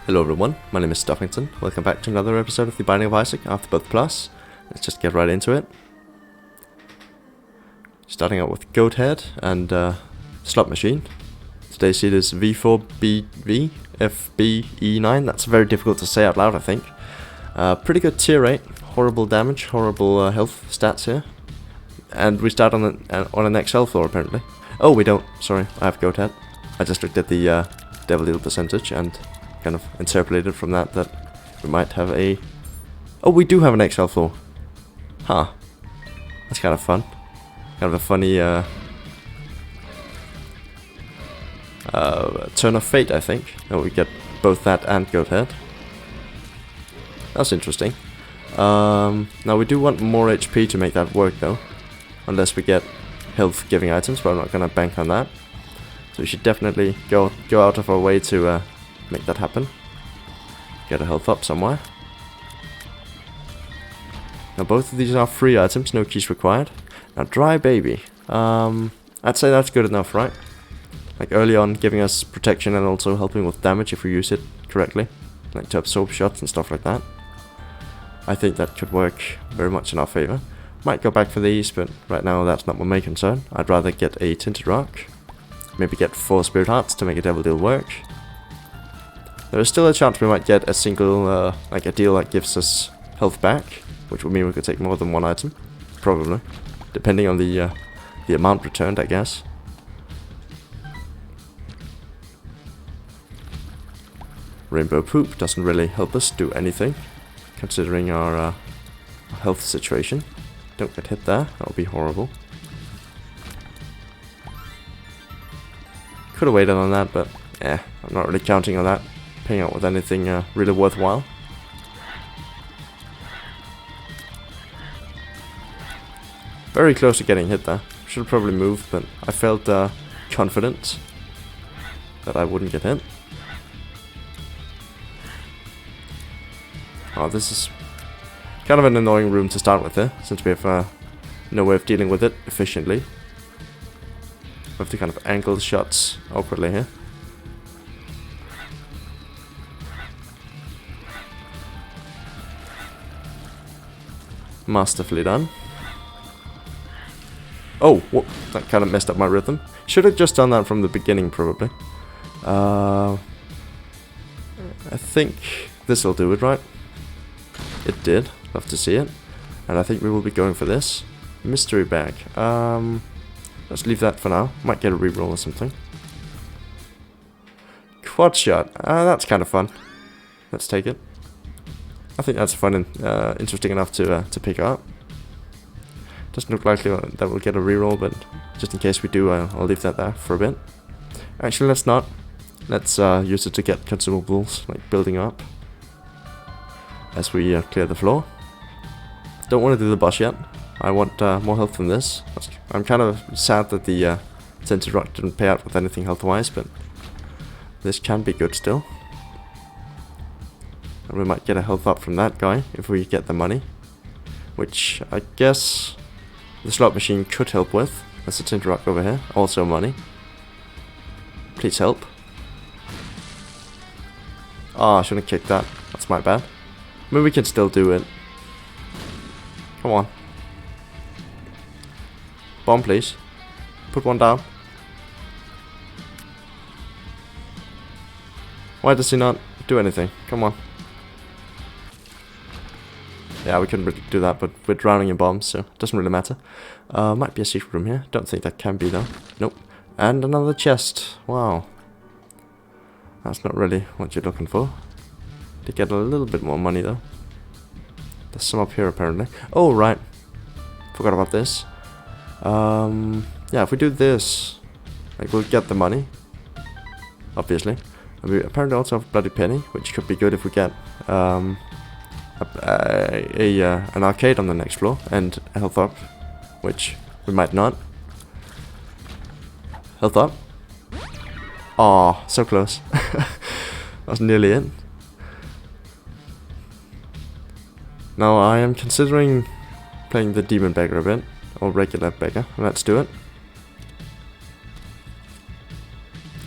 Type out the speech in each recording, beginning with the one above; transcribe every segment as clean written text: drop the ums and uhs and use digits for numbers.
Hello everyone, my name is Stuffington. Welcome back to another episode of the Binding of Isaac Afterbirth Plus. Let's just get right into it. Starting out with Goat Head and Slot Machine. Today's seed is V4BVFBE9. That's very difficult to say out loud, I think. Pretty good tier 8, horrible damage, horrible health stats here. And we start on an XL floor apparently. Oh, we don't. Sorry, I have Goat Head. I just looked at the Devil Deal percentage and kind of interpolated from that we might have a... Oh, we do have an XL floor. Huh. That's kind of fun. Kind of a funny turn of fate, I think. Oh, we get both that and Goat Head. That's interesting. Now we do want more HP to make that work though. Unless we get health giving items, but I'm not gonna bank on that. So we should definitely go out of our way to make that happen. Get a health up somewhere. Now both of these are free items, no keys required. Now Dry Baby. I'd say that's good enough, right? Like early on giving us protection and also helping with damage if we use it correctly. Like to absorb shots and stuff like that. I think that could work very much in our favor. Might go back for these, but right now that's not my main concern. I'd rather get a Tinted Rock. Maybe get 4 Spirit Hearts to make a Devil Deal work. There is still a chance we might get a single, like a deal that gives us health back, which would mean we could take more than one item, probably, depending on the amount returned, I guess. Rainbow Poop doesn't really help us do anything, considering our health situation. Don't get hit there, that would be horrible. Could have waited on that, but I'm not really counting on that paying out with anything really worthwhile. Very close to getting hit there. Should have probably moved, but I felt confident that I wouldn't get hit. Oh, this is kind of an annoying room to start with here, since we have no way of dealing with it efficiently. We have to kind of angle the shots awkwardly here. Masterfully done. Oh, whoa, that kind of messed up my rhythm. Should have just done that from the beginning, probably. I think this will do it, right? It did. Love to see it. And I think we will be going for this. Mystery bag. Let's leave that for now. Might get a reroll or something. Quad shot. That's kind of fun. Let's take it. I think that's fun and interesting enough to pick up. Doesn't look likely that we'll get a reroll, but just in case we do, I'll leave that there for a bit. Actually, let's not. Let's use it to get consumables, like building up, as we clear the floor. Don't want to do the boss yet. I want more health than this. I'm kind of sad that the Tinted Rock didn't pay out with anything health-wise, but this can be good still. And we might get a health up from that guy if we get the money, which I guess the slot machine could help with. There's a Tinted Rock over here, also money. Please help. Oh, I shouldn't have kicked that. That's my bad. I mean, we can still do it. Come on. Bomb, please. Put one down. Why does he not do anything? Come on. Yeah, we couldn't really do that, but we're drowning in bombs, so it doesn't really matter. Might be a secret room here. Don't think that can be, though. Nope. And another chest. Wow. That's not really what you're looking for. To get a little bit more money, though. There's some up here, apparently. Oh, right. Forgot about this. Yeah, if we do this, like, we'll get the money. Obviously. And we apparently also have Bloody Penny, which could be good if we get an arcade on the next floor and a health up, which we might not. Health up. Aw, so close. That was nearly it. Now I am considering playing the Demon Beggar a bit, or regular Beggar. Let's do it.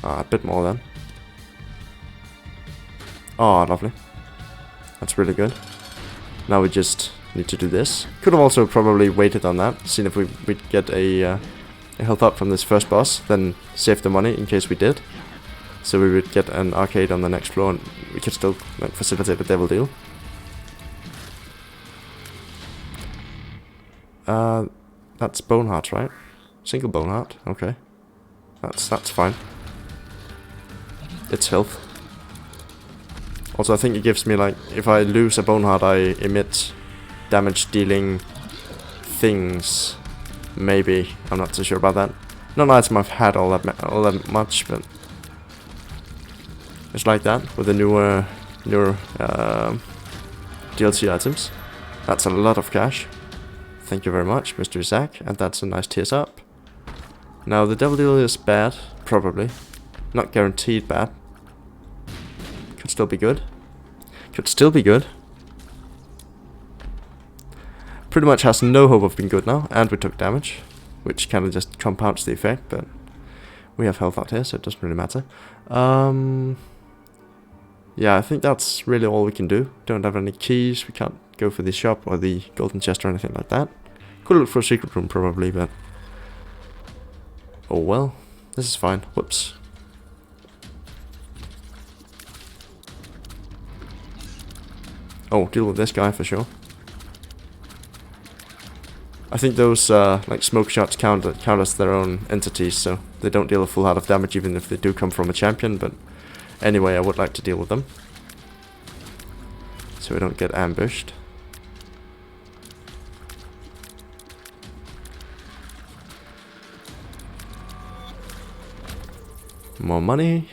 A bit more then. Oh, lovely. That's really good. Now we just need to do this. Could have also probably waited on that, seen if we'd get a health up from this first boss, then save the money in case we did. So we would get an arcade on the next floor and we could still like facilitate the devil deal. That's bone heart, right? Single bone heart, okay. That's fine. It's health. Also, I think it gives me like, if I lose a bone heart, I emit damage dealing things. Maybe, I'm not so sure about that. Not an item I've had all that much, but it's like that with the newer DLC items. That's a lot of cash. Thank you very much, Mr. Isaac, and that's a nice tears up. Now the devil deal is bad, probably. Not guaranteed bad. Could still be good. Could still be good. Pretty much has no hope of being good now, and we took damage, which kind of just compounds the effect, but we have health out here, so it doesn't really matter. Yeah, I think that's really all we can do. Don't have any keys, we can't go for the shop or the golden chest or anything like that. Could look for a secret room probably, but oh well, this is fine. Whoops. Oh, deal with this guy for sure. I think those like smoke shots count as their own entities, so they don't deal a full heart of damage even if they do come from a champion, but anyway, I would like to deal with them. So we don't get ambushed. More money.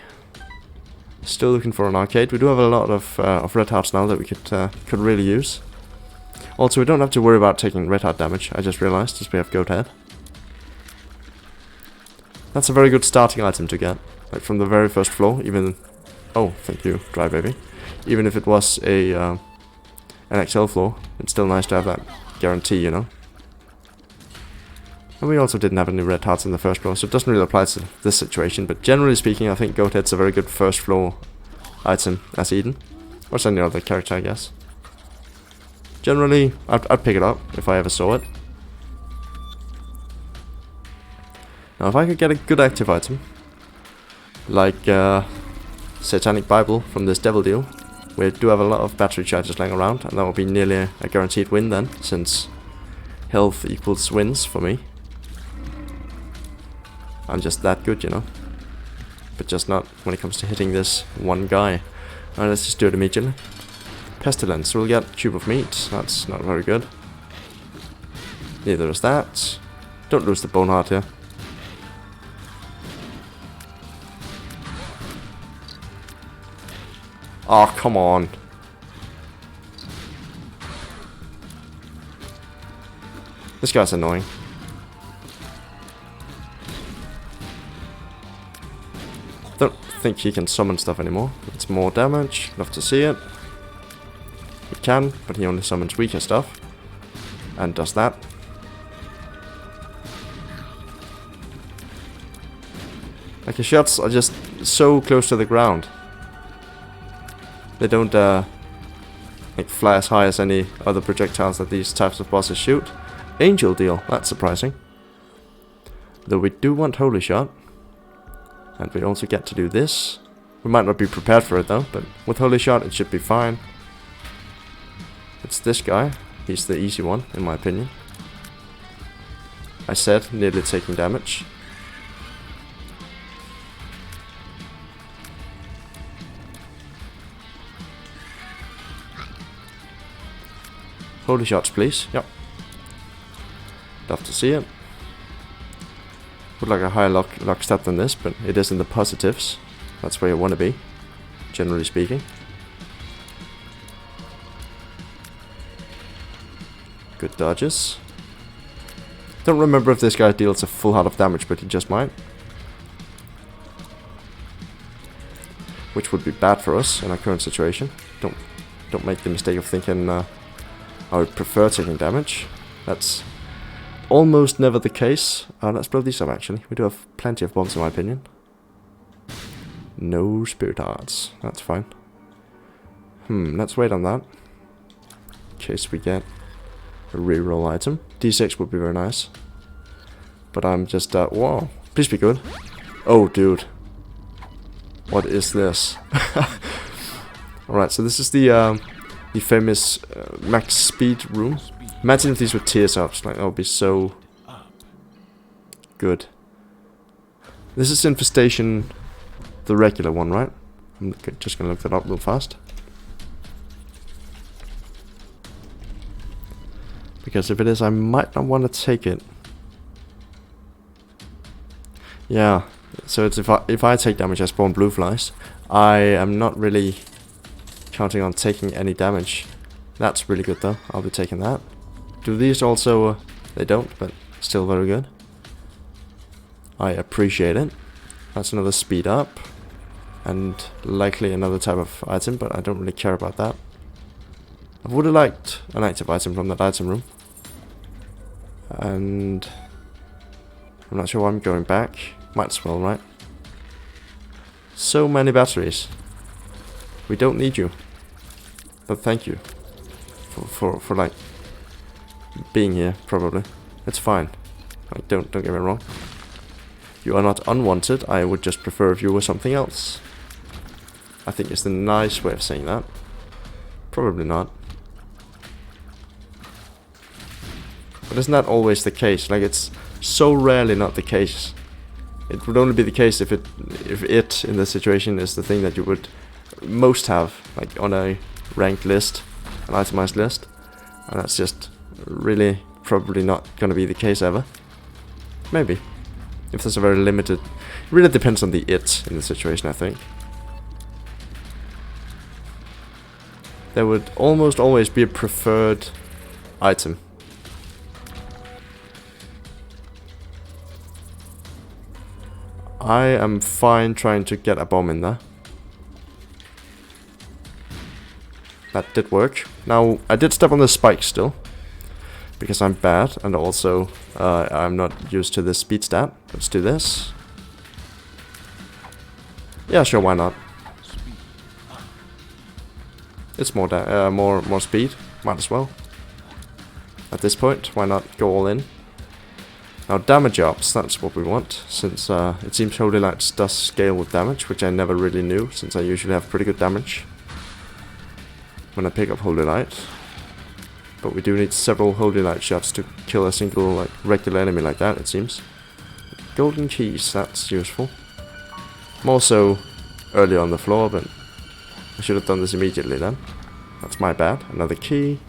Still looking for an arcade. We do have a lot of red hearts now that we could really use. Also, we don't have to worry about taking red heart damage. I just realized as we have goat head. That's a very good starting item to get, like from the very first floor. Even oh, thank you, dry baby. Even if it was a an XL floor, it's still nice to have that guarantee, you know. And we also didn't have any red hearts in the first floor, so it doesn't really apply to this situation. But generally speaking, I think goat head's a very good first floor item as Eden, or as any other character, I guess. Generally, I'd pick it up if I ever saw it. Now, if I could get a good active item, like Satanic Bible from this devil deal, we do have a lot of battery charges lying around, and that will be nearly a guaranteed win then, since health equals wins for me. I'm just that good, you know. But just not when it comes to hitting this one guy. Alright, let's just do it immediately. Pestilence, we'll get Cube of Meat, that's not very good. Neither is that. Don't lose the bone heart here. Oh, come on. This guy's annoying. Don't think he can summon stuff anymore. It's more damage, love to see it. He can, but he only summons weaker stuff. And does that. Like his shots are just so close to the ground. They don't like fly as high as any other projectiles that these types of bosses shoot. Angel deal, that's surprising. Though we do want Holy Shot. And we also get to do this. We might not be prepared for it though, but with Holy Shot it should be fine. It's this guy. He's the easy one, in my opinion. I said, nearly taking damage. Holy shots, please. Yep. Love to see it. Would like a higher luck stat than this, but it is in the positives. That's where you want to be, generally speaking. Good dodges. Don't remember if this guy deals a full heart of damage, but he just might. Which would be bad for us in our current situation. Don't make the mistake of thinking I would prefer taking damage. That's almost never the case. Let's blow these up actually. We do have plenty of bombs in my opinion. No spirit hearts. That's fine. Let's wait on that. In case we get a reroll item. D6 would be very nice. But I'm just, whoa. Please be good. Oh, dude. What is this? Alright, so this is the famous max speed room. Imagine if these were tears ups. Like, that would be so good. This is Infestation, the regular one, right? I'm just gonna look that up real fast. Because if it is, I might not want to take it. Yeah, so it's if I take damage, I spawn blue flies. I am not really counting on taking any damage. That's really good though. I'll be taking that. Do these also? They don't, but still very good. I appreciate it. That's another speed up. And likely another type of item, but I don't really care about that. I would have liked an active item from that item room. And I'm not sure why I'm going back. Might as well, right? So many batteries. We don't need you. But thank you. For like being here, probably. It's fine. Like, don't get me wrong. You are not unwanted. I would just prefer if you were something else. I think it's the nice way of saying that. Probably not. But isn't that always the case? Like, it's so rarely not the case. It would only be the case if it in this situation is the thing that you would most have, like on a ranked list, an itemized list, and that's just really probably not going to be the case ever. Maybe. If there's a very limited... It really depends on the it in the situation, I think. There would almost always be a preferred item. I am fine trying to get a bomb in there. That did work. Now, I did step on the spike still. Because I'm bad, and also I'm not used to this speed stat. Let's do this. Yeah, sure, why not? It's more speed. Might as well. At this point, why not go all in? Now, damage ups, that's what we want, since it seems Holy Lights does scale with damage, which I never really knew, since I usually have pretty good damage when I pick up Holy Light. But we do need several Holy Light shots to kill a single like regular enemy like that, it seems. Golden keys, that's useful. I'm also early on the floor, but I should have done this immediately then. That's my bad. Another key.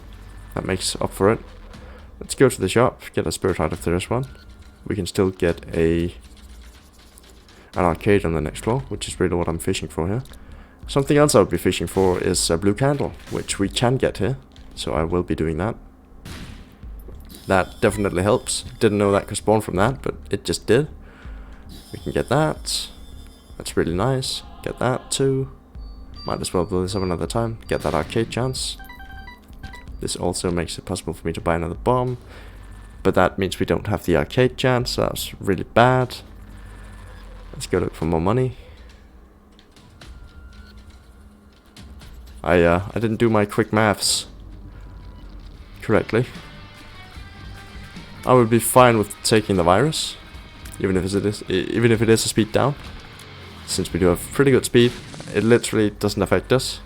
That makes up for it. Let's go to the shop, get a spirit heart if there is one. We can still get an arcade on the next floor, which is really what I'm fishing for here. Something else I would be fishing for is a blue candle, which we can get here. So I will be doing that. That definitely helps. Didn't know that could spawn from that, but it just did. We can get that. That's really nice. Get that too. Might as well blow this up another time. Get that arcade chance. This also makes it possible for me to buy another bomb. But that means we don't have the arcade chance. So that's really bad. Let's go look for more money. I didn't do my quick maths correctly. I would be fine with taking the virus, even if it is a speed down, since we do have pretty good speed. It literally doesn't affect us.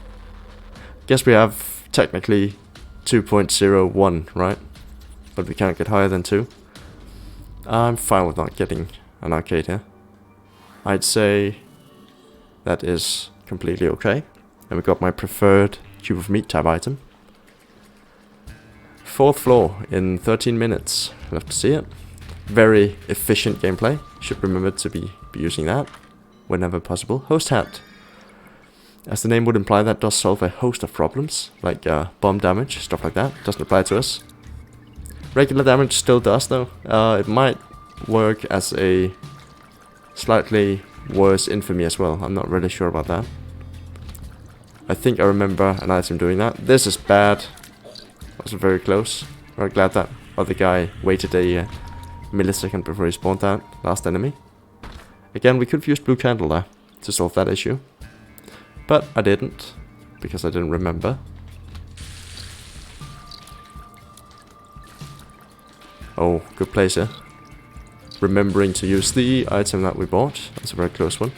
Guess we have technically 2.01, right? But we can't get higher than 2. I'm fine with not getting an arcade here. I'd say that is completely okay. And we got my preferred cube of meat type item. 4th floor in 13 minutes. Love to see it. Very efficient gameplay. Should remember to be using that whenever possible. Host hat. As the name would imply, that does solve a host of problems, like bomb damage, stuff like that. Doesn't apply to us. Regular damage still does though. It might work as a slightly worse infamy as well. I'm not really sure about that. I think I remember an item doing that. This is bad. That was very close. Very glad that other guy waited a millisecond before he spawned that last enemy. Again, we could have used blue candle there to solve that issue. But I didn't. because I didn't remember. Oh, good place here. Remembering to use the item that we bought. That's a very close one.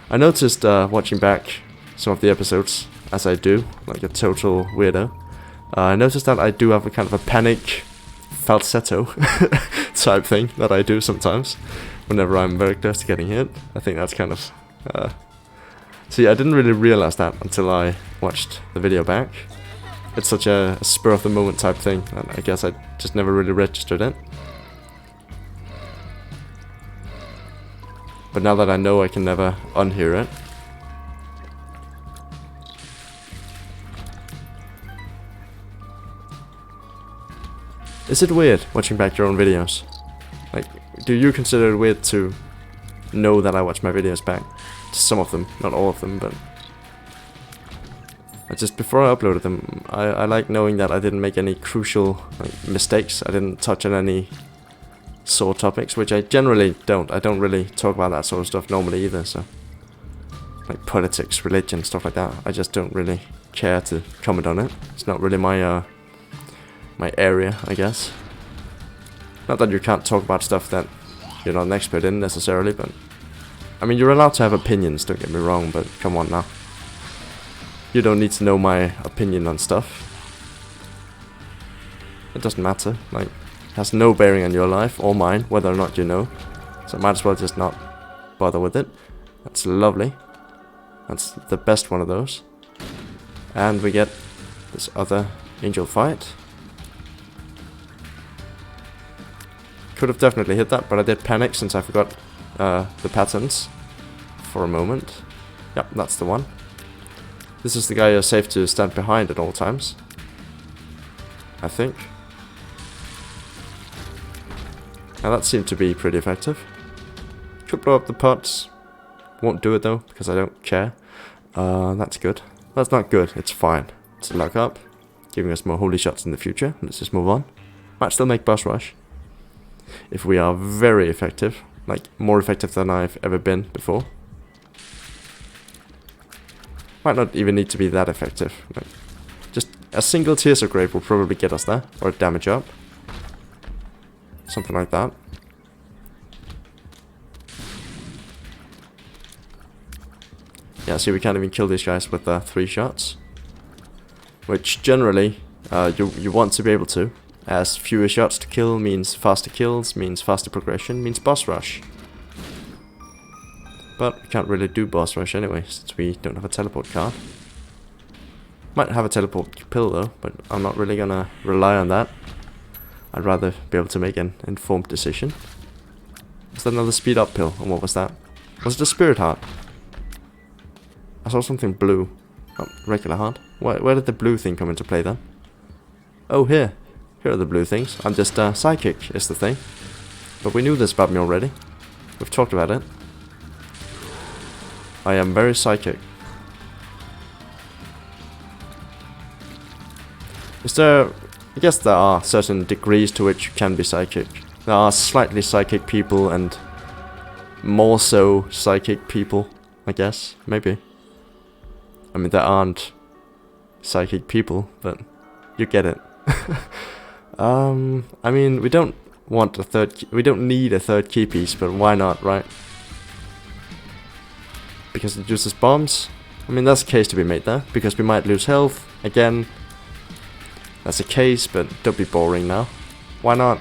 I noticed watching back some of the episodes, as I do, like a total weirdo. I noticed that I do have a kind of a panic falsetto type thing that I do sometimes whenever I'm very close to getting hit. I think that's kind of... See, I didn't really realize that until I watched the video back. It's such a spur of the moment type thing, and I guess I just never really registered it. But now that I know, I can never unhear it. Is it weird watching back your own videos? Like, do you consider it weird to know that I watch my videos back? Some of them, not all of them, but... Just before I uploaded them, I like knowing that I didn't make any crucial mistakes. I didn't touch on any sore topics, which I generally don't. I don't really talk about that sort of stuff normally either, so... Like politics, religion, stuff like that. I just don't really care to comment on it. It's not really my area, I guess. Not that you can't talk about stuff that you're not an expert in necessarily, but... I mean, you're allowed to have opinions, don't get me wrong, but come on now. You don't need to know my opinion on stuff. It doesn't matter, like, it has no bearing on your life or mine, whether or not you know. So I might as well just not bother with it. That's lovely. That's the best one of those. And we get this other angel fight. Could have definitely hit that, but I did panic since I forgot the patterns for a moment. Yep, that's the one. This is the guy you're safe to stand behind at all times, I think. Now that seemed to be pretty effective. Could blow up the pots. Won't do it though, because I don't care. That's good. That's not good, it's fine. It's a luck up, giving us more holy shots in the future. Let's just move on. Might still make boss rush. If we are very effective, like more effective than I've ever been before. Might not even need to be that effective. Like, just a single Tears of Grave will probably get us there, or damage up. Something like that. Yeah, see, we can't even kill these guys with 3 shots. Which generally, you want to be able to. As fewer shots to kill means faster kills, means faster progression, means boss rush. But we can't really do boss rush anyway, since we don't have a teleport card. Might have a teleport pill though, but I'm not really gonna rely on that. I'd rather be able to make an informed decision. Was that another speed up pill, and what was that? Was it a spirit heart? I saw something blue. Oh, regular heart. Where did the blue thing come into play then? Oh, here. Here are the blue things. I'm just psychic is the thing. But we knew this about me already. We've talked about it. I am very psychic. Is there... I guess there are certain degrees to which you can be psychic. There are slightly psychic people and more so psychic people, I guess. Maybe. I mean, there aren't psychic people, but you get it. I mean, we don't want a third... we don't need a third key piece, but why not, right? Because it uses bombs. I mean, that's a case to be made there, because we might lose health. Again, that's a case, but don't be boring now. Why not?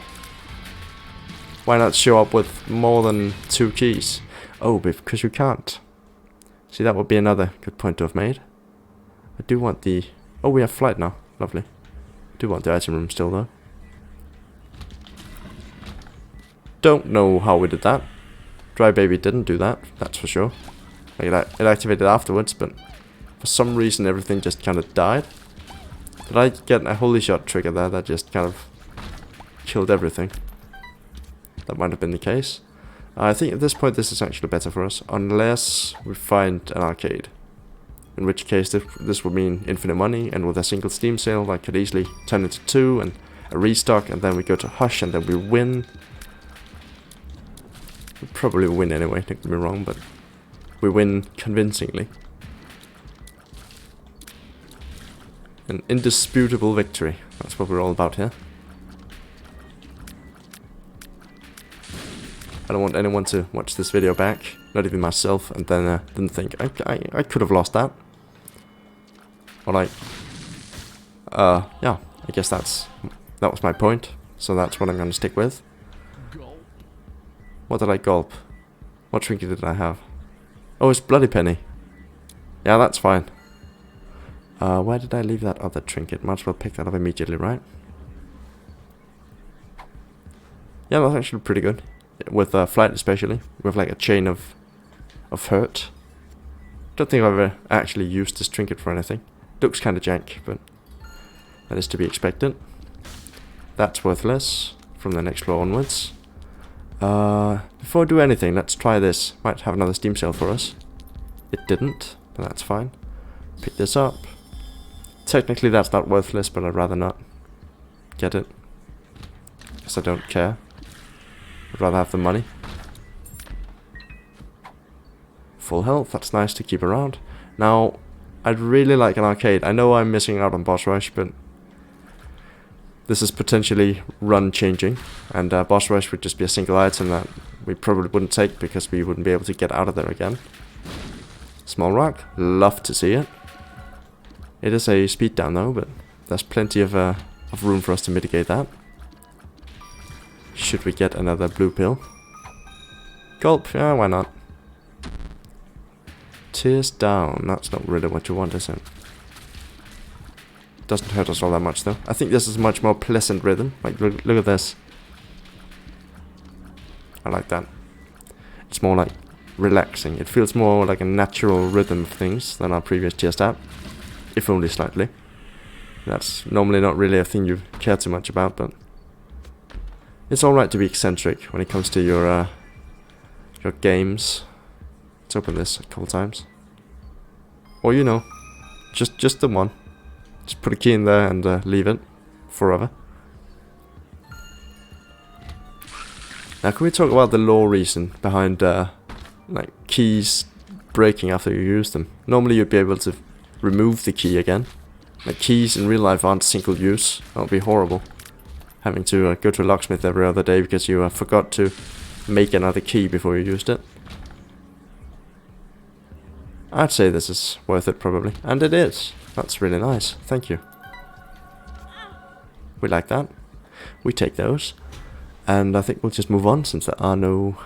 Why not show up with more than 2 keys? Oh, because you can't. See, that would be another good point to have made. I do want the... oh, we have flight now. Lovely. I do want the item room still, though. Don't know how we did that. Dry Baby didn't do that, that's for sure. Like, it activated afterwards, but for some reason everything just kind of died. Did I get a holy shot trigger there that just kind of killed everything? That might have been the case. I think at this point this is actually better for us, unless we find an arcade. In which case this would mean infinite money, and with a single Steam sale that could easily turn into 2 and a restock, and then we go to Hush and then we win. We'll probably win anyway, don't get me wrong, but we win convincingly. An indisputable victory. That's what we're all about here. I don't want anyone to watch this video back, not even myself, and then think, I could have lost that. Or like, yeah, I guess that was my point, so that's what I'm gonna stick with. What did I gulp? What trinket did I have? Oh, it's Bloody Penny. Yeah, that's fine. Where did I leave that other trinket? Might as well pick that up immediately, right? Yeah, that's actually pretty good. With flight especially. With like a chain of hurt. Don't think I've ever actually used this trinket for anything. Looks kinda jank, but that is to be expected. That's worthless from the next floor onwards. Before I do anything, let's try this. Might have another steam sale for us. It didn't, but that's fine. Pick this up. Technically that's not worthless, but I'd rather not get it. Because I don't care. I'd rather have the money. Full health, that's nice to keep around. Now, I'd really like an arcade. I know I'm missing out on boss rush, but this is potentially run changing. And boss rush would just be a single item that we probably wouldn't take because we wouldn't be able to get out of there again. Small rock, love to see it. It is a speed down though, but there's plenty of room for us to mitigate that. Should we get another blue pill? Gulp, yeah, why not? Tears down, that's not really what you want, is it? Doesn't hurt us all that much though. I think this is a much more pleasant rhythm. Like, look at this. I like that. It's more like relaxing. It feels more like a natural rhythm of things than our previous tier stab. If only slightly. That's normally not really a thing you care too much about, but it's alright to be eccentric when it comes to your games. Let's open this a couple times. Or you know, just the one. Just put a key in there and leave it forever. Now can we talk about the lore reason behind like keys breaking after you use them? Normally you'd be able to remove the key again. Like keys in real life aren't single use. That would be horrible. Having to go to a locksmith every other day because you forgot to make another key before you used it. I'd say this is worth it probably. And it is. That's really nice. Thank you. We like that. We take those. And I think we'll just move on since there are no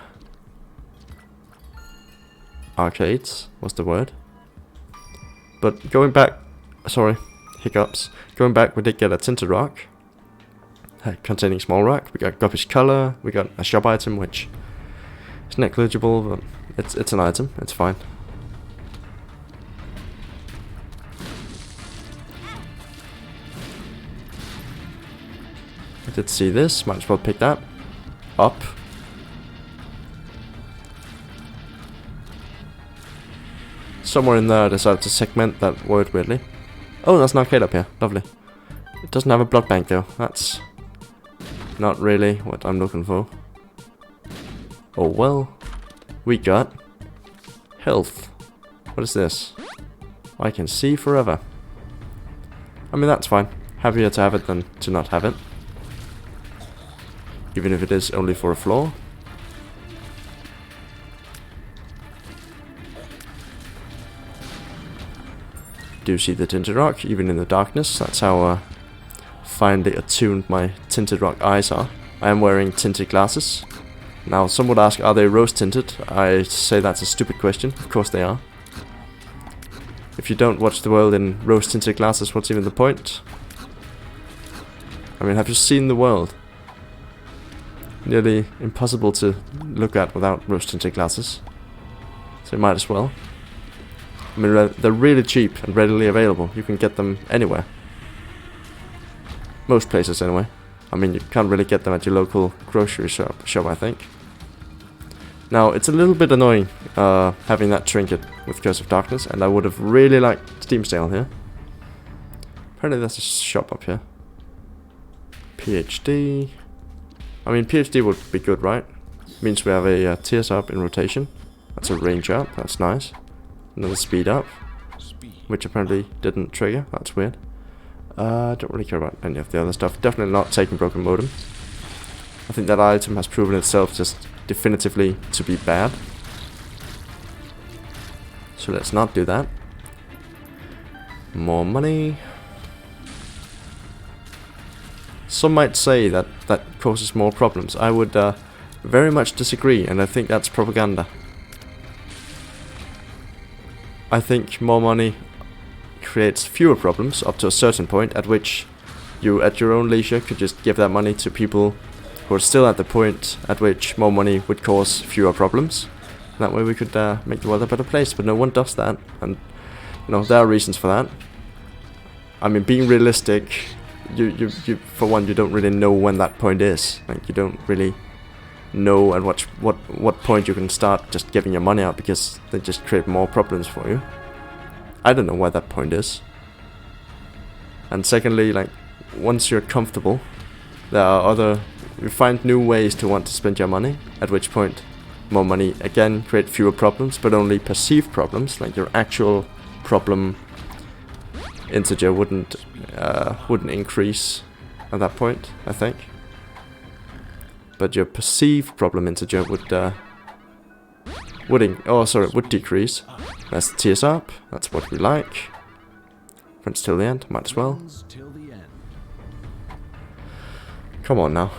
arcades. What's the word? But going back, sorry, hiccups. Going back, we did get a tinted rock containing small rock. We got guppish color. We got a shop item which is negligible, but it's an item. It's fine. I did see this. Might as well pick that up. Somewhere in there I decided to segment that word weirdly. Oh, that's an arcade up here. Lovely. It doesn't have a blood bank though. That's not really what I'm looking for. Oh well. We got health. What is this? I can see forever. I mean, that's fine. Happier to have it than to not have it. Even if it is only for a floor. Do see the tinted rock, even in the darkness. That's how finely attuned my tinted rock eyes are. I am wearing tinted glasses. Now, some would ask, are they rose tinted? I say that's a stupid question. Of course they are. If you don't watch the world in rose tinted glasses, what's even the point? I mean, have you seen the world? Nearly impossible to look at without rose tinted glasses. So you might as well. I mean, they're really cheap and readily available. You can get them anywhere. Most places, anyway. I mean, you can't really get them at your local grocery shop, I think. Now, it's a little bit annoying having that trinket with Curse of Darkness, and I would have really liked Steam Sale here. Apparently there's a shop up here. PhD. I mean, PhD would be good, right? Means we have a tears up in rotation. That's a range up, that's nice. Another speed up, which apparently didn't trigger, that's weird. Don't really care about any of the other stuff. Definitely not taking broken modem. I think that item has proven itself just definitively to be bad. So let's not do that. More money. Some might say that that causes more problems. I would very much disagree, and I think that's propaganda. I think more money creates fewer problems up to a certain point, at which you at your own leisure could just give that money to people who are still at the point at which more money would cause fewer problems. That way we could make the world a better place, but no one does that, and you know, there are reasons for that. I mean, being realistic, you for one, you don't really know when that point is. Like, you don't really know at what point you can start just giving your money out, because they just create more problems for you. I don't know where that point is. And secondly, like, once you're comfortable, you find new ways to want to spend your money, at which point more money again create fewer problems, but only perceived problems. Like, your actual problem integer wouldn't increase at that point, I think. But your perceived problem integer would decrease. As the tears up, that's what we like. Friends till the end, might as well. Come on now,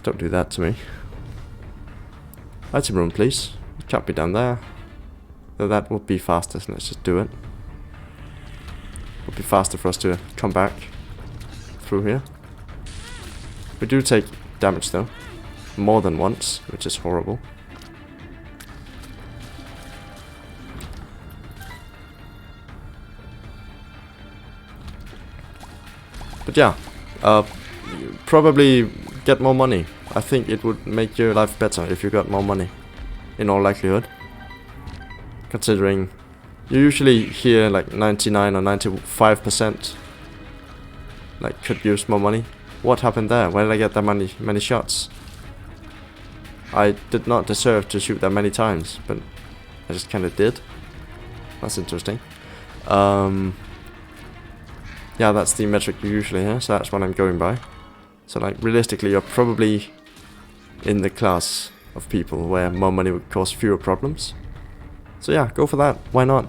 don't do that to me. Item room, please. It can't be down there. Though that would be faster, so let's just do it. It would be faster for us to come back through here. We do take damage though. More than once, which is horrible. But yeah, probably get more money. I think it would make your life better if you got more money, in all likelihood. Considering you usually hear like 99 or 95% like could use more money. What happened there? Where did I get that many shots? I did not deserve to shoot that many times, but I just kind of did. That's interesting. Yeah, that's the metric you usually hear, so that's what I'm going by. So like, realistically, you're probably in the class of people where more money would cause fewer problems. So yeah, go for that. Why not?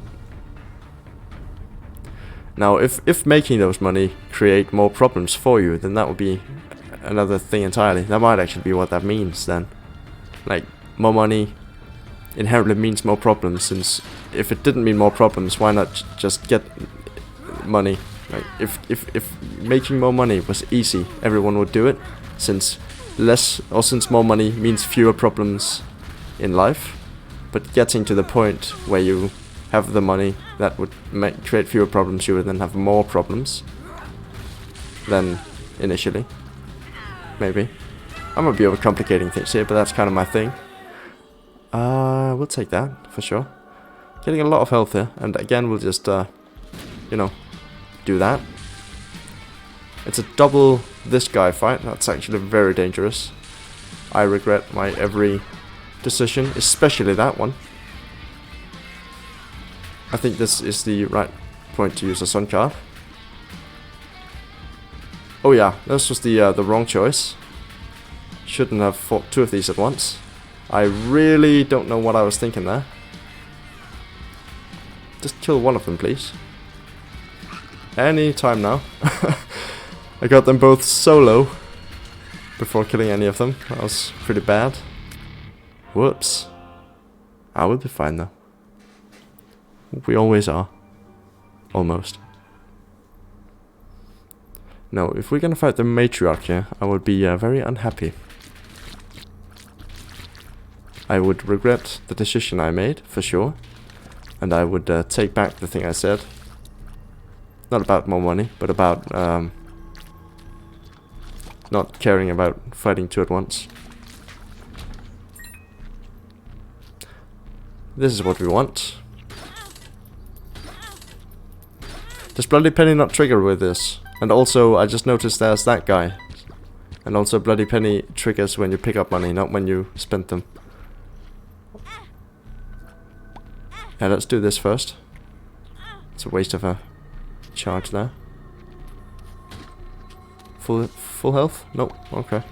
Now, if making those money create more problems for you, then that would be another thing entirely. That might actually be what that means then. Like, more money inherently means more problems, since if it didn't mean more problems, why not just get money? Like, if making more money was easy, everyone would do it, since more money means fewer problems in life. But getting to the point where you have the money that would create fewer problems, you would then have more problems than initially. Maybe. I might be overcomplicating things here, but that's kind of my thing. We'll take that, for sure. Getting a lot of health here, and again, we'll just, you know, do that. It's a double this guy fight. That's actually very dangerous. I regret my every decision, especially that one. I think this is the right point to use a sun card. Oh yeah, this was the wrong choice. Shouldn't have fought two of these at once. I really don't know what I was thinking there. Just kill one of them, please. Any time now. I got them both solo before killing any of them. That was pretty bad. Whoops. I will be fine though. We always are. Almost. No, if we're gonna fight the matriarch here, I would be very unhappy. I would regret the decision I made, for sure. And I would take back the thing I said. Not about more money, but about not caring about fighting two at once. This is what we want. Does Bloody Penny not trigger with this? And also, I just noticed there's that guy. And also, Bloody Penny triggers when you pick up money, not when you spend them. Yeah, let's do this first. It's a waste of a charge there. Full health? Nope. Okay.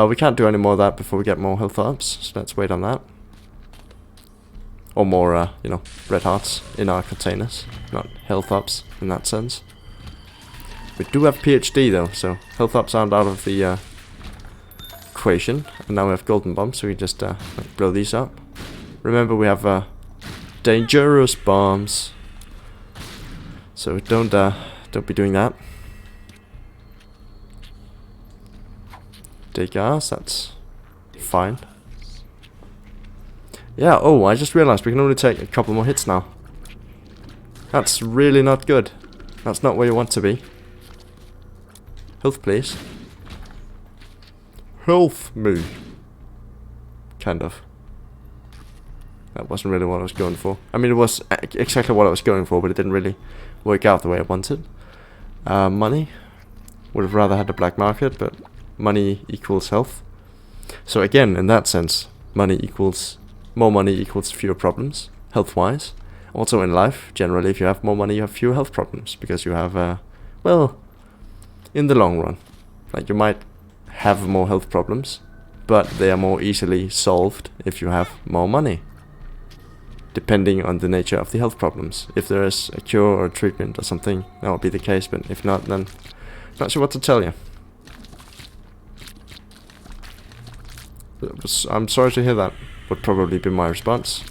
We can't do any more of that before we get more health ups, so let's wait on that. Or more, you know, red hearts in our containers, not health ups in that sense. We do have PhD though, so health ups aren't out of the equation. And now we have golden bombs, so we just like blow these up. Remember, we have dangerous bombs, so don't be doing that. Take gas, that's fine. Yeah, oh, I just realized we can only take a couple more hits now. That's really not good. That's not where you want to be. Health, please. Health me. Kind of. That wasn't really what I was going for. I mean, it was exactly what I was going for, but it didn't really work out the way I wanted. Money. Would have rather had the black market, but money equals health. So again, in that sense, money equals... more money equals fewer problems, health-wise. Also in life, generally, if you have more money, you have fewer health problems. Because you have, well, in the long run. Like, you might have more health problems, but they are more easily solved if you have more money. Depending on the nature of the health problems. If there is a cure or a treatment or something, that would be the case. But if not, then not sure what to tell you. I'm sorry to hear that. Would probably be my response.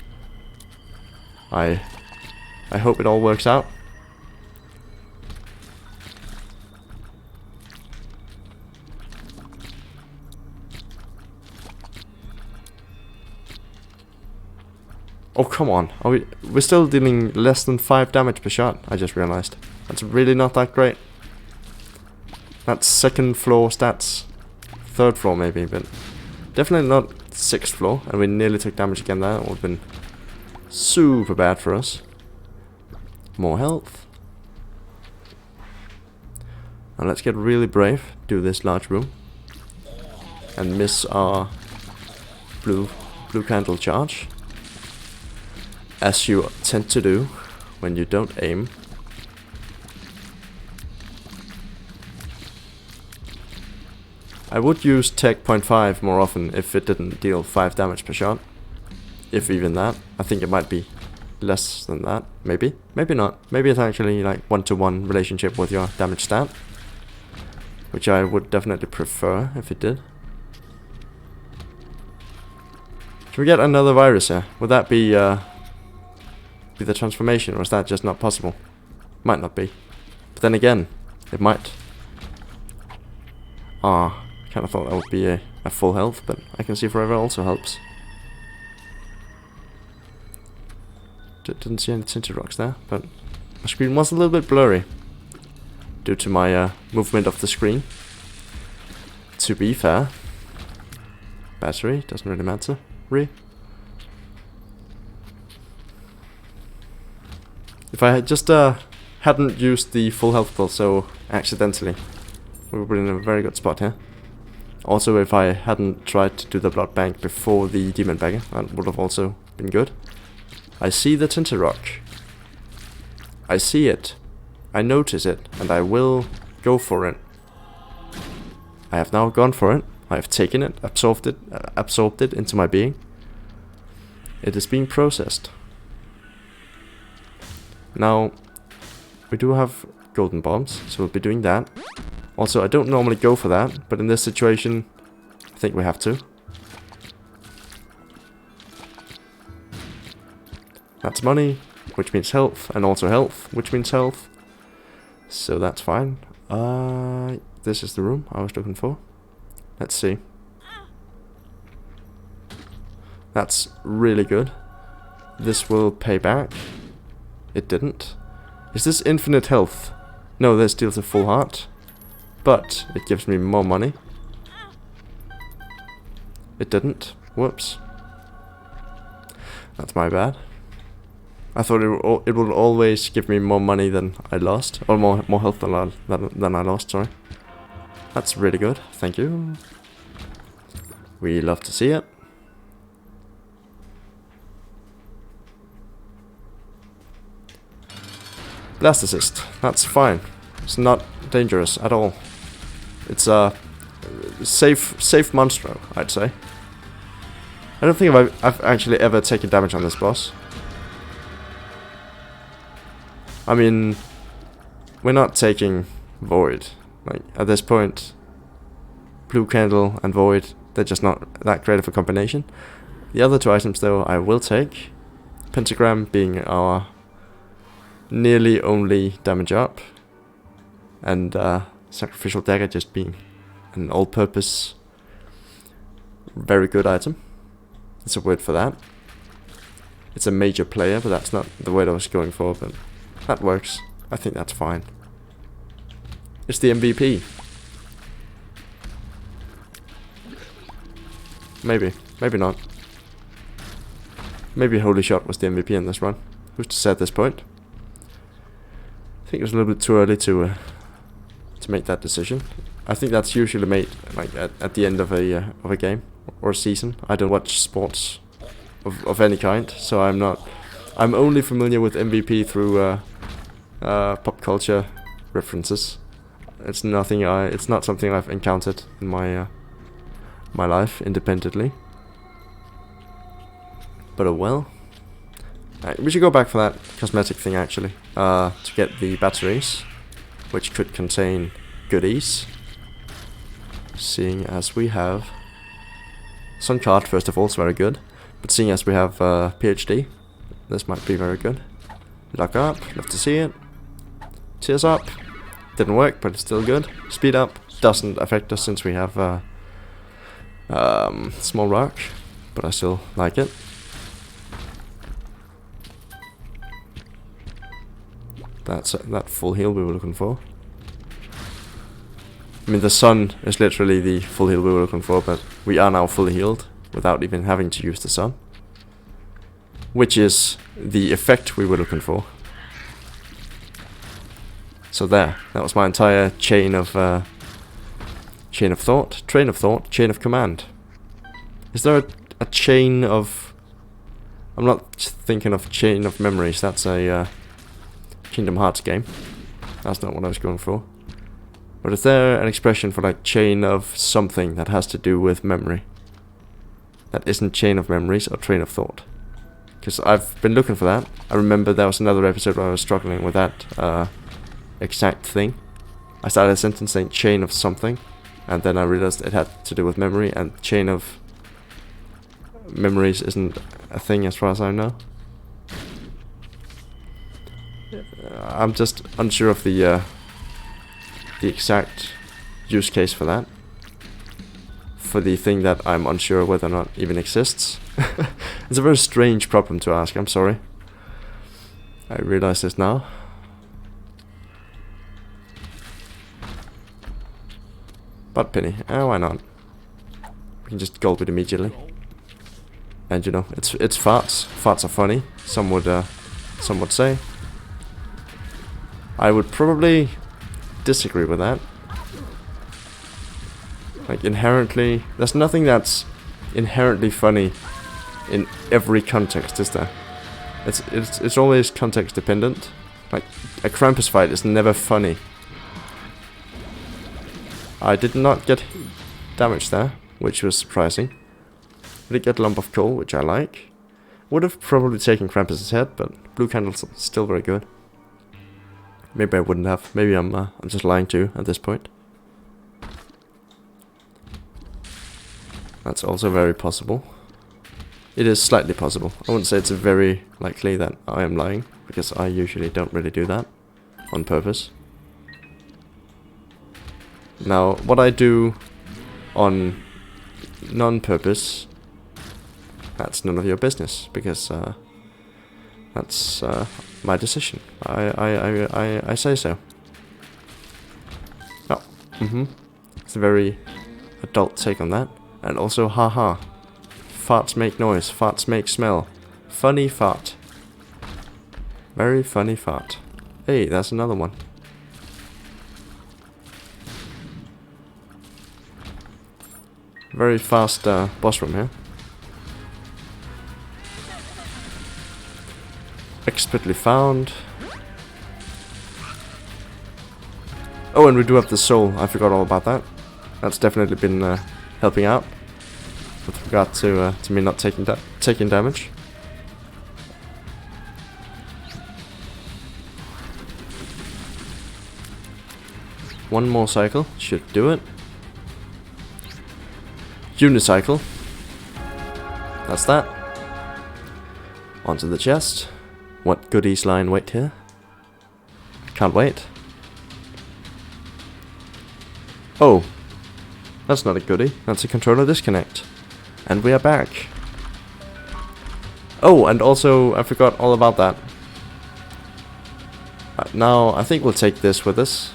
I hope it all works out. Oh, come on. We're still dealing less than 5 damage per shot, I just realized. That's really not that great. That's 2nd floor stats. 3rd floor maybe, but definitely not 6th floor. And we nearly took damage again there. It would have been super bad for us. More health. And let's get really brave. Do this large room. And miss our blue candle charge. As you tend to do when you don't aim. I would use Tech 0.5 more often if it didn't deal 5 damage per shot. If even that. I think it might be less than that. Maybe. Maybe not. Maybe it's actually like 1-to-1 relationship with your damage stat. Which I would definitely prefer if it did. Can we get another virus here? Would that be the transformation, or is that just not possible? Might not be. But then again, it might. Ah, kind of thought that would be a full health, but I can see forever also helps. Didn't see any tinted rocks there, but my screen was a little bit blurry due to my movement of the screen. To be fair, battery doesn't really matter. If I had just hadn't used the full health pull so accidentally, we would be in a very good spot here. Also, if I hadn't tried to do the blood bank before the demon bagger, that would have also been good. I see the tinted rock. I see it. I notice it, and I will go for it. I have now gone for it. I have taken it, absorbed it into my being. It is being processed. Now, we do have golden bombs, so we'll be doing that. Also, I don't normally go for that, but in this situation, I think we have to. That's money, which means health, and also health, which means health. So that's fine. This is the room I was looking for. Let's see. That's really good. This will pay back. It didn't. Is this infinite health? No, this deals a full heart. But it gives me more money. It didn't. Whoops. That's my bad. I thought it would always give me more money than I lost. Or more health than I lost, sorry. That's really good. Thank you. We love to see it. Blast assist. That's fine. It's not dangerous at all. It's a safe monstro, I'd say. I don't think I've actually ever taken damage on this boss. I mean, we're not taking Void. Like, at this point, Blue Candle and Void, they're just not that great of a combination. The other two items, though, I will take. Pentagram being our nearly only damage up, and Sacrificial Dagger just being an all-purpose, very good item. It's a word for that. It's a major player, but that's not the word I was going for, but that works. I think that's fine. It's the MVP. Maybe. Maybe not. Maybe Holy Shot was the MVP in this run. Who's to say at this point? I think it was a little bit too early to make that decision. I think that's usually made like at the end of a game or a season. I don't watch sports of any kind, so I'm only familiar with MVP through pop culture references. It's not something I've encountered in my my life independently. But oh well. We should go back for that cosmetic thing actually, to get the batteries, which could contain goodies. Seeing as we have Sun card, first of all, is very good. But seeing as we have PhD, this might be very good. Lock up, love to see it. Tears up, didn't work, but it's still good. Speed up doesn't affect us since we have small rock, but I still like it. That's that full heal we were looking for. I mean, the sun is literally the full heal we were looking for, but we are now fully healed without even having to use the sun, which is the effect we were looking for. So there, that was my entire chain of thought, train of thought, chain of command. Is there a chain of? I'm not thinking of chain of memories. That's a Kingdom Hearts game. That's not what I was going for. But is there an expression for like chain of something that has to do with memory? That isn't chain of memories or train of thought? Because I've been looking for that. I remember there was another episode where I was struggling with that exact thing. I started a sentence saying chain of something, and then I realized it had to do with memory, and chain of memories isn't a thing as far as I know. I'm just unsure of the exact use case for that. For the thing that I'm unsure whether or not even exists. It's a very strange problem to ask, I'm sorry. I realize this now. Butt penny, why not? We can just gulp it immediately. And you know, it's farts. Farts are funny, some would say. I would probably disagree with that. Like, inherently, there's nothing that's inherently funny in every context, is there? It's always context dependent. Like, a Krampus fight is never funny. I did not get damage there, which was surprising. I did get Lump of Coal, which I like. Would have probably taken Krampus' head, but Blue Candle's still very good. Maybe I wouldn't have. Maybe I'm just lying to you at this point. That's also very possible. It is slightly possible. I wouldn't say it's very likely that I am lying, because I usually don't really do that on purpose. Now, what I do on non-purpose, that's none of your business, because that's my decision. I say so. Oh, it's a very adult take on that. And also, haha. Farts make noise, farts make smell. Funny fart. Very funny fart. Hey, that's another one. Very fast boss room here. Expertly found. Oh, and we do have the soul. I forgot all about that. That's definitely been helping out with regard to me not taking damage. One more cycle should do it. Unicycle. That's that. Onto the chest. What goodies lie in wait here? Can't wait. Oh, that's not a goodie. That's a controller disconnect. And we are back. Oh, and also I forgot all about that. Now I think we'll take this with us.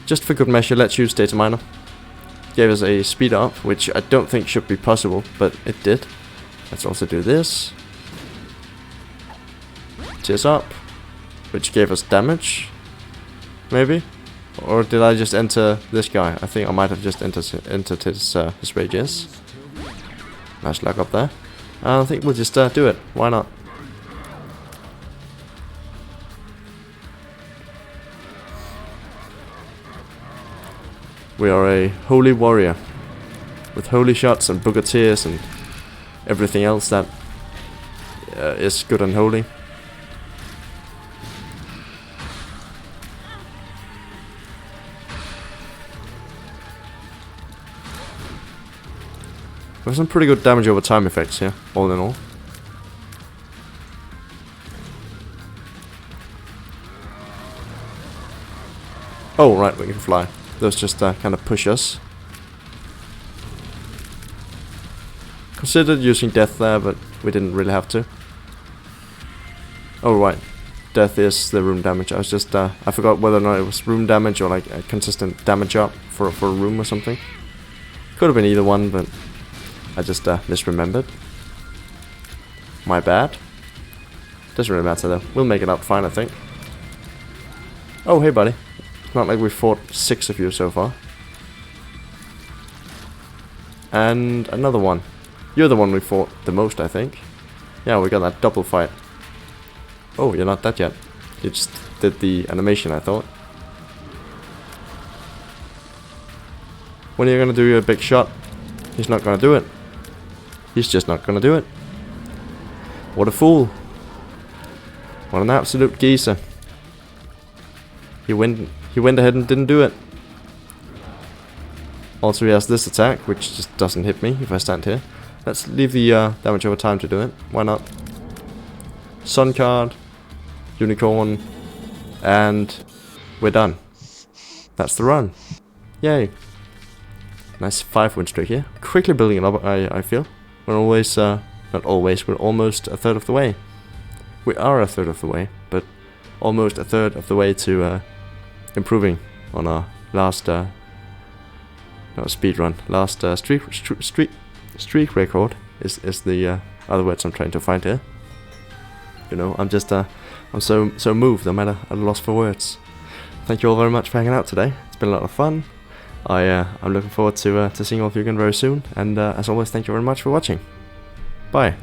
Just for good measure, let's use data miner. Gave us a speed up, which I don't think should be possible, but it did. Let's also do this. Tears up, which gave us damage, maybe? Or did I just enter this guy? I think I might have just entered his rages. Nice luck up there. I think we'll just do it. Why not? We are a holy warrior with holy shots and book of tears and everything else that is good and holy. There's some pretty good damage over time effects here, all in all. Oh, right, we can fly. Those just kind of push us. Considered using death there, but we didn't really have to. Oh, right. Death is the room damage. I was just, I forgot whether or not it was room damage or like a consistent damage up for a room or something. Could have been either one, but I just misremembered. My bad. Doesn't really matter though. We'll make it up fine, I think. Oh, hey buddy. It's not like we've fought 6 of you so far. And another one. You're the one we fought the most, I think. Yeah, we got that double fight. Oh, you're not dead yet. You just did the animation, I thought. When are you gonna do your big shot? He's not gonna do it. He's just not gonna do it. What a fool. What an absolute geezer. He went ahead and didn't do it. Also he has this attack, which just doesn't hit me if I stand here. Let's leave the damage over time to do it. Why not? Sun card, unicorn, and we're done. That's the run. Yay. Nice 5 win streak here. Quickly building it up, I feel. We're always, not always, we're almost a third of the way. We are a third of the way, but almost a third of the way to improving on our last speed run. Last streak record is the other words I'm trying to find here. You know, I'm just I'm so moved. I'm at a loss for words. Thank you all very much for hanging out today. It's been a lot of fun. I'm looking forward to seeing all of you again very soon. And as always, thank you very much for watching. Bye.